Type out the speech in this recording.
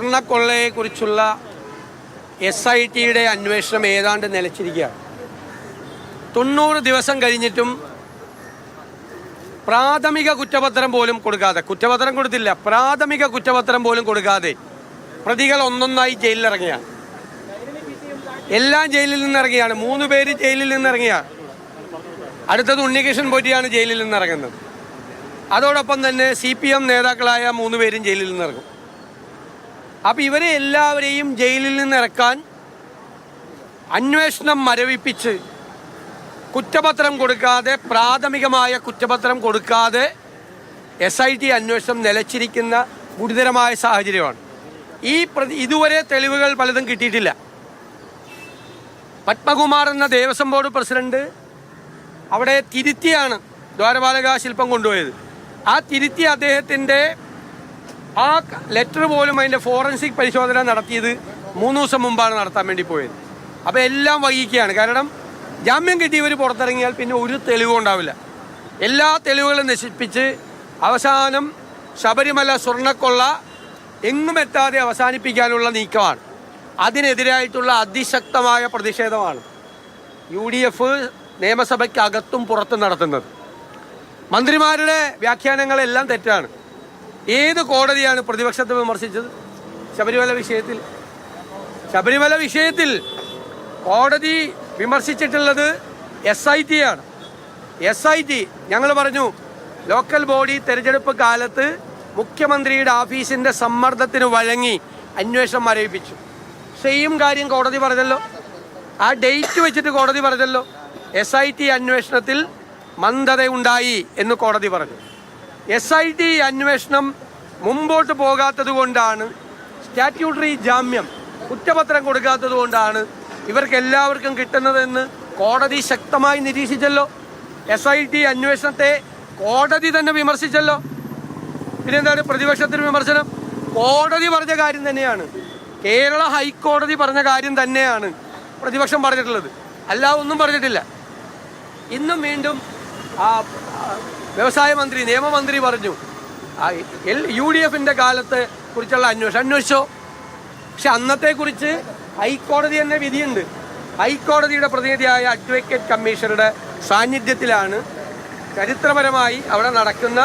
സ്വർണ്ണക്കൊള്ളയെക്കുറിച്ചുള്ള SITയുടെ അന്വേഷണം ഏതാണ്ട് നിലച്ചിരിക്കുകയാണ്. 90 ദിവസം കഴിഞ്ഞിട്ടും പ്രാഥമിക കുറ്റപത്രം പോലും കൊടുക്കാതെ, കുറ്റപത്രം കൊടുത്തില്ല, പ്രാഥമിക കുറ്റപത്രം പോലും കൊടുക്കാതെ പ്രതികൾ ഒന്നൊന്നായി ജയിലിലിറങ്ങിയാണ്. എല്ലാം ജയിലിൽ നിന്നിറങ്ങിയാണ്. 3 പേര് ജയിലിൽ നിന്നിറങ്ങിയാണ്. അടുത്തത് ഉണ്ണികൃഷ്ണൻ പോറ്റിയാണ് ജയിലിൽ നിന്നിറങ്ങുന്നത്. അതോടൊപ്പം തന്നെ CPM നേതാക്കളായ 3 പേരും ജയിലിൽ നിന്നിറങ്ങും. അപ്പോൾ ഇവരെ എല്ലാവരെയും ജയിലിൽ നിന്നിറക്കാൻ അന്വേഷണം മരവിപ്പിച്ച് കുറ്റപത്രം കൊടുക്കാതെ, പ്രാഥമികമായ കുറ്റപത്രം കൊടുക്കാതെ SIT അന്വേഷണം നിലച്ചിരിക്കുന്ന ഗുരുതരമായ സാഹചര്യമാണ്. ഇതുവരെ തെളിവുകൾ പലതും കിട്ടിയിട്ടില്ല. പത്മകുമാർ എന്ന ദേവസ്വം ബോർഡ് പ്രസിഡന്റ് അവിടെ തിരുത്തിയാണ് ദ്വാരപാലക ശില്പം കൊണ്ടുപോയത്. ആ തിരുത്തിയ അദ്ദേഹത്തിൻ്റെ ആ ലെറ്റർ പോലും അതിൻ്റെ ഫോറൻസിക് പരിശോധന നടത്തിയത് 3 ദിവസം മുമ്പാണ് നടത്താൻ വേണ്ടി പോയത്. അപ്പോൾ എല്ലാം വൈകിക്കുകയാണ്. കാരണം ജാമ്യം കിട്ടിയവർ പുറത്തിറങ്ങിയാൽ പിന്നെ ഒരു തെളിവും ഉണ്ടാവില്ല. എല്ലാ തെളിവുകളും നശിപ്പിച്ച് അവസാനം ശബരിമല സ്വർണ്ണക്കൊള്ള എങ്ങും എത്താതെ അവസാനിപ്പിക്കാനുള്ള നീക്കമാണ്. അതിനെതിരായിട്ടുള്ള അതിശക്തമായ പ്രതിഷേധമാണ് UDF നിയമസഭയ്ക്കകത്തും പുറത്തും നടത്തുന്നത്. മന്ത്രിമാരുടെ വ്യാഖ്യാനങ്ങളെല്ലാം തെറ്റാണ്. ഏത് കോടതിയാണ് പ്രതിപക്ഷത്തെ വിമർശിച്ചത്? ശബരിമല വിഷയത്തിൽ കോടതി വിമർശിച്ചിട്ടുള്ളത് SIT ആണ്. SIT ഞങ്ങൾ പറഞ്ഞു, ലോക്കൽ ബോഡി തെരഞ്ഞെടുപ്പ് കാലത്ത് മുഖ്യമന്ത്രിയുടെ ഓഫീസിൻ്റെ സമ്മർദ്ദത്തിന് വഴങ്ങി അന്വേഷണം മരവിപ്പിച്ചു. സെയിം കാര്യം കോടതി പറഞ്ഞല്ലോ. ആ ഡേറ്റ് വെച്ചിട്ട് കോടതി പറഞ്ഞല്ലോ SIT അന്വേഷണത്തിൽ മന്ദതയുണ്ടായി എന്ന് കോടതി പറഞ്ഞു. SIT അന്വേഷണം മുമ്പോട്ട് പോകാത്തത് കൊണ്ടാണ്, സ്റ്റാറ്റ്യൂട്ടറി ജാമ്യം കുറ്റപത്രം കൊടുക്കാത്തത് കൊണ്ടാണ് ഇവർക്ക് എല്ലാവർക്കും കിട്ടുന്നതെന്ന് കോടതി ശക്തമായി നിരീക്ഷിച്ചല്ലോ. SIT അന്വേഷണത്തെ കോടതി തന്നെ വിമർശിച്ചല്ലോ. പിന്നെന്താണ് പ്രതിപക്ഷത്തിന് വിമർശനം? കോടതി പറഞ്ഞ കാര്യം തന്നെയാണ്, കേരള ഹൈക്കോടതി പറഞ്ഞ കാര്യം തന്നെയാണ് പ്രതിപക്ഷം പറഞ്ഞിട്ടുള്ളത്, അല്ലാതെ ഒന്നും പറഞ്ഞിട്ടില്ല. ഇന്നും വീണ്ടും വ്യവസായ മന്ത്രി, നിയമമന്ത്രി പറഞ്ഞു UDFൻ്റെ കാലത്തെ കുറിച്ചുള്ള അന്വേഷിച്ചോ. പക്ഷെ അന്നത്തെക്കുറിച്ച് ഹൈക്കോടതി തന്നെ വിധിയുണ്ട്. ഹൈക്കോടതിയുടെ പ്രതിനിധിയായ അഡ്വക്കേറ്റ് കമ്മീഷണറുടെ സാന്നിധ്യത്തിലാണ് ചരിത്രപരമായി അവിടെ നടക്കുന്ന